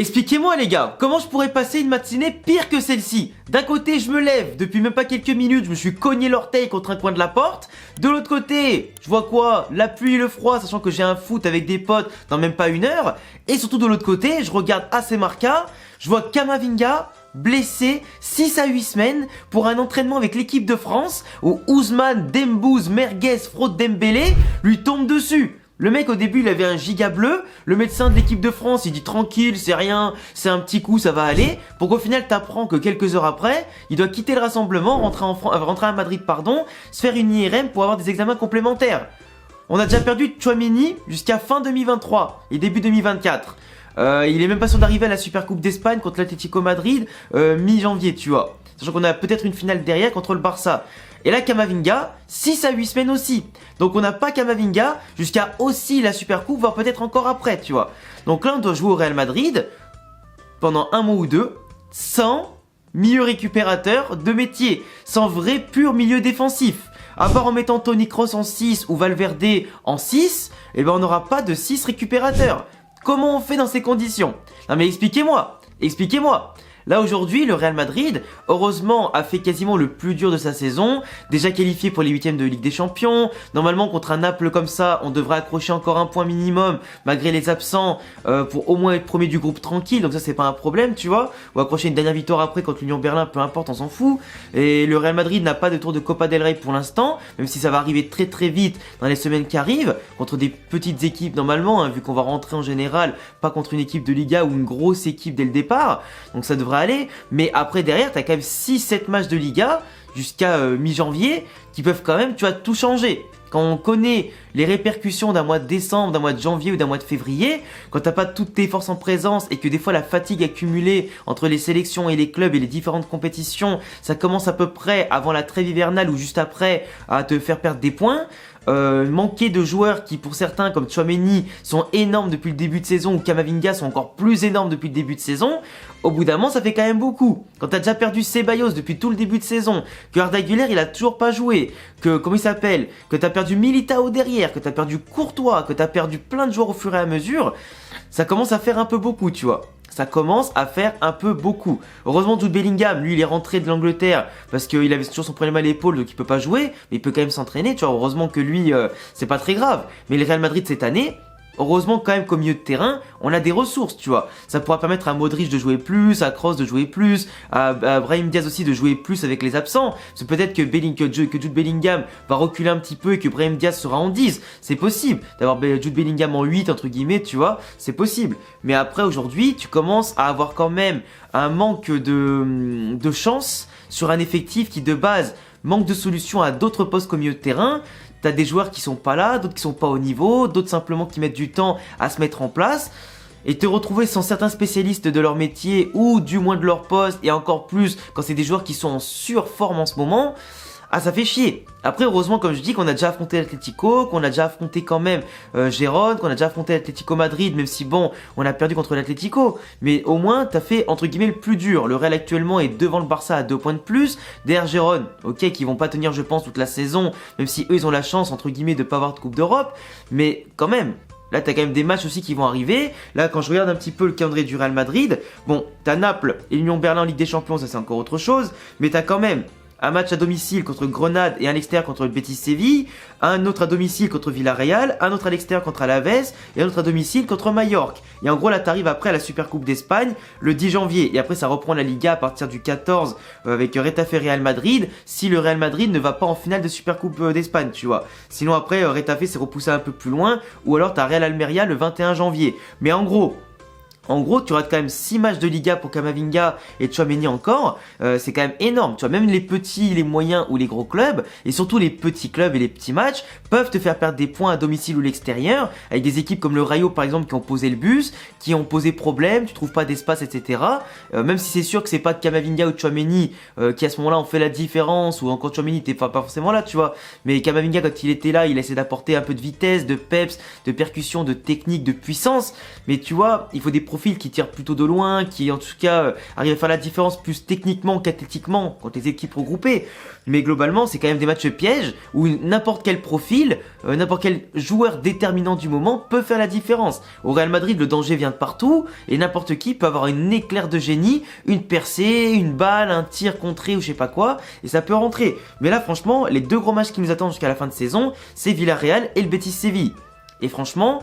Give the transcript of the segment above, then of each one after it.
Expliquez-moi les gars, comment je pourrais passer une matinée pire que celle-ci? D'un côté je me lève, depuis même pas quelques minutes je me suis cogné l'orteil contre un coin de la porte. De l'autre côté, je vois quoi? La pluie et le froid, sachant que j'ai un foot avec des potes dans même pas une heure. Et surtout de l'autre côté, je regarde AC Marca, je vois Camavinga blessé 6 à 8 semaines pour un entraînement avec l'équipe de France où Ousmane Dembouz Merguez Fraude Dembélé lui tombe dessus. Le mec au début il avait un giga bleu, le médecin de l'équipe de France il dit tranquille, c'est rien, c'est un petit coup, ça va aller. Pour qu'au final t'apprends que quelques heures après, il doit quitter le rassemblement, rentrer à Madrid se faire une IRM pour avoir des examens complémentaires. On a déjà perdu Tchouaméni jusqu'à fin 2023 et début 2024. Il est même pas sûr d'arriver à la Supercoupe d'Espagne contre l'Atlético Madrid mi-janvier, tu vois. Sachant qu'on a peut-être une finale derrière contre le Barça. Et là, Camavinga, 6 à 8 semaines aussi. Donc on n'a pas Camavinga jusqu'à aussi la Supercoupe, voire peut-être encore après, tu vois. Donc là, on doit jouer au Real Madrid pendant un mois ou deux, sans milieu récupérateur de métier, sans vrai pur milieu défensif. À part en mettant Toni Kroos en 6 ou Valverde en 6, eh ben on n'aura pas de 6 récupérateurs. Comment on fait dans ces conditions? Non mais expliquez-moi, expliquez-moi. Là aujourd'hui, le Real Madrid, heureusement, a fait quasiment le plus dur de sa saison, déjà qualifié pour les huitièmes de Ligue des Champions. Normalement, contre un Naples comme ça, on devrait accrocher encore un point minimum, malgré les absents, pour au moins être premier du groupe tranquille, donc ça c'est pas un problème, tu vois. Ou accrocher une dernière victoire après contre l'Union Berlin, peu importe, on s'en fout. Et le Real Madrid n'a pas de tour de Copa del Rey pour l'instant, même si ça va arriver très très vite dans les semaines qui arrivent, contre des petites équipes normalement, hein, vu qu'on va rentrer en général, pas contre une équipe de Liga ou une grosse équipe dès le départ, donc ça devrait aller, mais après derrière t'as quand même 6-7 matchs de Liga jusqu'à mi-janvier qui peuvent quand même, tu vois, tout changer. Quand on connaît les répercussions d'un mois de décembre, d'un mois de janvier ou d'un mois de février, quand t'as pas toutes tes forces en présence et que des fois la fatigue accumulée entre les sélections et les clubs et les différentes compétitions, ça commence à peu près avant la trêve hivernale ou juste après à te faire perdre des points. Manquer de joueurs qui pour certains comme Tchouaméni sont énormes depuis le début de saison ou Camavinga sont encore plus énormes depuis le début de saison, au bout d'un moment ça fait quand même beaucoup. Quand t'as déjà perdu Ceballos depuis tout le début de saison, que Arda Güler il a toujours pas joué, que comment il s'appelle, que t'as perdu Militao derrière, que t'as perdu Courtois, que t'as perdu plein de joueurs au fur et à mesure, ça commence à faire un peu beaucoup, tu vois. Ça commence à faire un peu beaucoup. Heureusement, Jude Bellingham, lui, il est rentré de l'Angleterre parce qu'il avait toujours son problème à l'épaule, donc il peut pas jouer, mais il peut quand même s'entraîner, tu vois. Heureusement que lui, c'est pas très grave. Mais le Real Madrid cette année, heureusement quand même qu'au milieu de terrain, on a des ressources, tu vois. Ça pourra permettre à Modric de jouer plus, à Kroos de jouer plus, à Brahim Diaz aussi de jouer plus avec les absents. C'est peut-être que Jude Bellingham va reculer un petit peu et que Brahim Diaz sera en 10. C'est possible. D'avoir Jude Bellingham en 8, entre guillemets, tu vois, c'est possible. Mais après, aujourd'hui, tu commences à avoir quand même un manque de chance sur un effectif qui, de base, manque de solutions à d'autres postes qu'au milieu de terrain. T'as des joueurs qui sont pas là, d'autres qui sont pas au niveau, d'autres simplement qui mettent du temps à se mettre en place. Et te retrouver sans certains spécialistes de leur métier ou du moins de leur poste, et encore plus quand c'est des joueurs qui sont en surforme en ce moment, ah ça fait chier. Après heureusement comme je dis qu'on a déjà affronté l'Atlético, qu'on a déjà affronté quand même Gérone, qu'on a déjà affronté l'Atlético Madrid, même si bon on a perdu contre l'Atlético, mais au moins t'as fait entre guillemets le plus dur. Le Real actuellement est devant le Barça à 2 points de plus, derrière Gérone, ok, qui vont pas tenir je pense toute la saison, même si eux ils ont la chance entre guillemets de pas avoir de Coupe d'Europe, mais quand même. Là, t'as quand même des matchs aussi qui vont arriver. Là, quand je regarde un petit peu le calendrier du Real Madrid, bon, t'as Naples et l'Union Berlin en Ligue des Champions, ça c'est encore autre chose, mais t'as quand même un match à domicile contre Grenade et un à l'extérieur contre le Betis Séville, un autre à domicile contre Villarreal, un autre à l'extérieur contre Alaves et un autre à domicile contre Majorque. Et en gros là t'arrives après à la Supercoupe d'Espagne le 10 janvier et après ça reprend la Liga à partir du 14 avec Retafe et Real Madrid si le Real Madrid ne va pas en finale de Supercoupe d'Espagne, tu vois. Sinon après Retafe s'est repoussé un peu plus loin ou alors t'as Real Almeria le 21 janvier. Mais en gros, tu rates quand même 6 matchs de Liga pour Camavinga et Tchouaméni encore, c'est quand même énorme, tu vois, même les petits, les moyens ou les gros clubs, et surtout les petits clubs et les petits matchs, peuvent te faire perdre des points à domicile ou l'extérieur, avec des équipes comme le Rayo par exemple qui ont posé le bus, qui ont posé problème, tu trouves pas d'espace, etc. Même si c'est sûr que c'est pas Camavinga ou Tchouaméni qui à ce moment-là ont fait la différence, ou encore Tchouaméni t'es pas forcément là, tu vois, mais Camavinga quand il était là, il essaie d'apporter un peu de vitesse, de peps, de percussion, de technique, de puissance, mais tu vois, il faut des profils profils qui tirent plutôt de loin, qui en tout cas arrivent à faire la différence plus techniquement qu'athlétiquement contre les équipes regroupées. Mais globalement, c'est quand même des matchs pièges où n'importe quel profil, n'importe quel joueur déterminant du moment peut faire la différence. Au Real Madrid, le danger vient de partout et n'importe qui peut avoir une éclair de génie, une percée, une balle, un tir contré ou je sais pas quoi, et ça peut rentrer. Mais là, franchement, les deux gros matchs qui nous attendent jusqu'à la fin de saison, c'est Villarreal et le Betis Séville. Et franchement,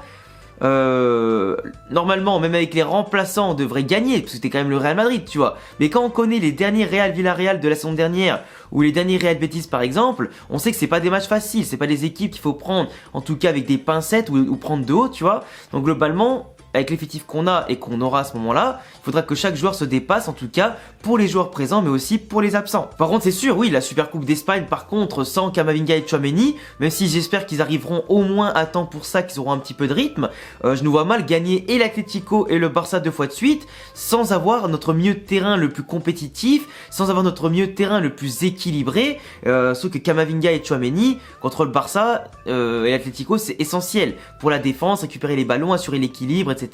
normalement, même avec les remplaçants, on devrait gagner, parce que c'était quand même le Real Madrid, tu vois. Mais quand on connaît les derniers Real Villarreal de la saison dernière, ou les derniers Real Betis par exemple, on sait que c'est pas des matchs faciles, c'est pas des équipes qu'il faut prendre, en tout cas avec des pincettes ou prendre de haut, tu vois. Donc globalement, avec l'effectif qu'on a et qu'on aura à ce moment-là, il faudra que chaque joueur se dépasse, en tout cas pour les joueurs présents, mais aussi pour les absents. Par contre, c'est sûr, oui, la Supercoupe d'Espagne, par contre, sans Camavinga et Tchouaméni, même si j'espère qu'ils arriveront au moins à temps pour ça, qu'ils auront un petit peu de rythme, je nous vois mal gagner et l'Atlético et le Barça 2 fois de suite, sans avoir notre milieu de terrain le plus compétitif, sans avoir notre milieu de terrain le plus équilibré, sauf que Camavinga et Tchouaméni, contre le Barça et l'Atlético, c'est essentiel pour la défense, récupérer les ballons, assurer l'équilibre, etc.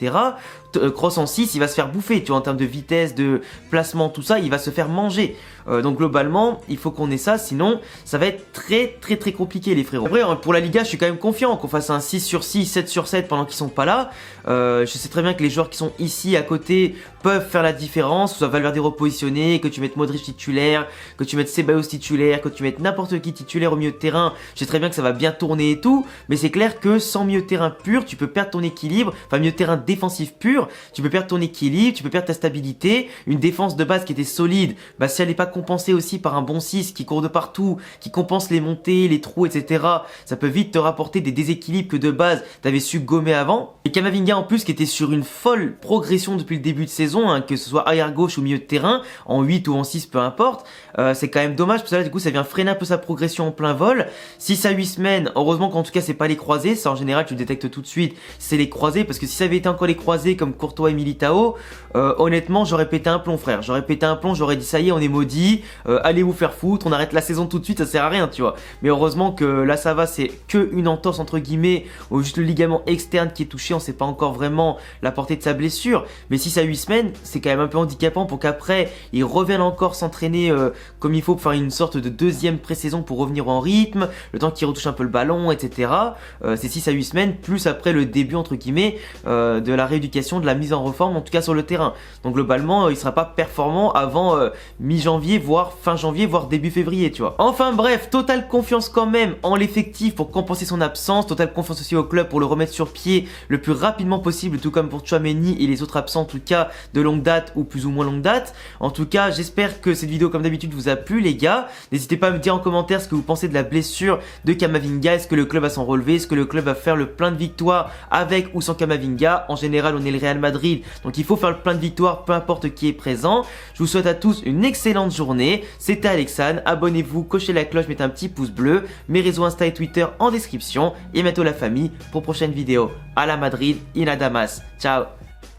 Kroos en 6, il va se faire bouffer, tu vois, en termes de vitesse, de placement, tout ça, il va se faire manger. Donc globalement, il faut qu'on ait ça, sinon ça va être très compliqué les frérots. Après, pour la Liga, je suis quand même confiant qu'on fasse un 6 sur 6, 7 sur 7 pendant qu'ils sont pas là. Je sais très bien que les joueurs qui sont ici à côté peuvent faire la différence, que ce soit Valverde repositionné, que tu mettes Modric titulaire, que tu mettes Ceballos titulaire, que tu mettes n'importe qui titulaire au milieu de terrain. Je sais très bien que ça va bien tourner et tout, mais c'est clair que sans milieu de terrain pur, tu peux perdre ton équilibre, enfin milieu de terrain défensif pur, tu peux perdre ton équilibre, tu peux perdre ta stabilité, une défense de base qui était solide, bah si elle n'est pas compensée aussi par un bon 6 qui court de partout, qui compense les montées, les trous, etc., ça peut vite te rapporter des déséquilibres que de base t'avais su gommer avant. Et Camavinga en plus qui était sur une folle progression depuis le début de saison, hein, que ce soit arrière gauche ou milieu de terrain, en 8 ou en 6 peu importe, c'est quand même dommage parce que là du coup ça vient freiner un peu sa progression en plein vol. 6 à 8 semaines, heureusement qu'en tout cas c'est pas les croisés, ça en général tu le détectes tout de suite, c'est les croisés, parce que si ça avait été encore les croisés comme Courtois et Militao, honnêtement j'aurais pété un plomb frère, j'aurais pété un plomb, j'aurais dit ça y est on est maudit, allez vous faire foutre, on arrête la saison tout de suite, ça sert à rien tu vois. Mais heureusement que là ça va, c'est que une entorse entre guillemets, ou juste le ligament externe qui est touché, on sait pas encore vraiment la portée de sa blessure, mais 6 à 8 semaines c'est quand même un peu handicapant pour qu'après il revienne encore s'entraîner comme il faut pour faire une sorte de deuxième pré-saison pour revenir en rythme, le temps qu'il retouche un peu le ballon, etc. C'est 6 à 8 semaines, plus après le début entre guillemets de la rééducation, de la mise en reforme, en tout cas sur le terrain. Donc globalement, il sera pas performant avant mi-janvier, voire fin janvier, voire début février, tu vois. Enfin bref, totale confiance quand même en l'effectif pour compenser son absence, totale confiance aussi au club pour le remettre sur pied le plus rapidement possible, tout comme pour Tchouaméni et les autres absents, en tout cas de longue date ou plus ou moins longue date. En tout cas, j'espère que cette vidéo, comme d'habitude, vous a plu, les gars. N'hésitez pas à me dire en commentaire ce que vous pensez de la blessure de Camavinga. Est-ce que le club va s'en relever? Est-ce que le club va faire le plein de victoires avec ou sans Camavinga? En général, on est le Real Madrid, donc il faut faire le plein de victoires, peu importe qui est présent. Je vous souhaite à tous une excellente journée. C'était Alexandre. Abonnez-vous, cochez la cloche, mettez un petit pouce bleu. Mes réseaux Insta et Twitter en description. Et bientôt la famille pour prochaine vidéo. À la Madrid, in a Damas. Ciao.